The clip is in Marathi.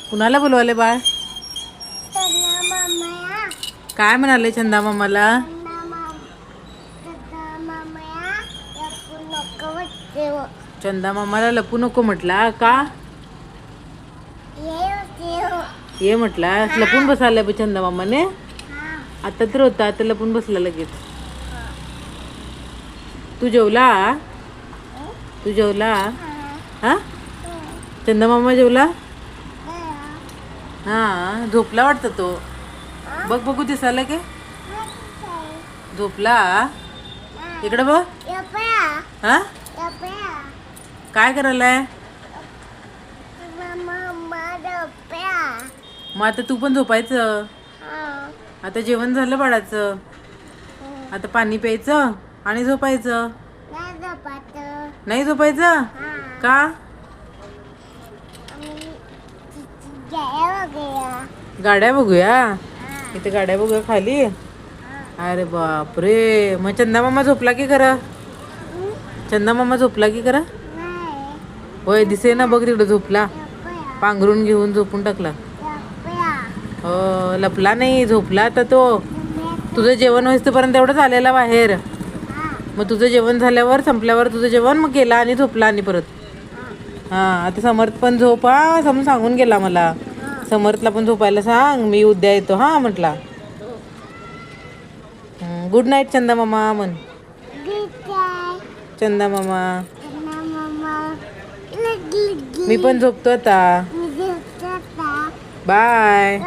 कुणाला बोलवाले बाळ? काय म्हणाले चंदा मामाला? चंदा मामाला लपू नको म्हटला का? ये म्हटला. लपून बसायला चंदा मामाने. आता तर होता, आता लपून बसला लगेच. तू जेवला? तू जेवला? हा, चंदा मामा जेवला? हा, झोपला वाटतं तो. बघ बघू दिसायला की झोपला. इकडे बघ. हा, काय करायलाय? मग आता तू पण झोपायचं. आता जेवण झालं बाळाचं. आता पाणी प्यायचं आणि झोपायचं. नाही झोपायचं का? गाड्या बघूया. इथे गाड्या बघूया खाली. अरे बापरे. मग चंदा मामा झोपला की खरं? चंदा मामा झोपला की खरं? होय, दिसे ना. बघ तिकडे झोपला. पांघरून घेऊन झोपून टाकला. हो, लपला नाही, झोपला. आता तो तुझं जेवण होईपर्यंत एवढंच आलेला बाहेर. मग तुझं जेवण झाल्यावर, संपल्यावर तुझं जेवण मग गेला आणि झोपला आणि परत. हा, आता समर्थ पण झोपा समून सांगून गेला मला. समर्थला पण झोपायला सांग, मी उद्या येतो हा म्हटला. गुड नाईट चंदा मामा म्हण. चंदा मामा. मी पण झोपतो आता. बाय.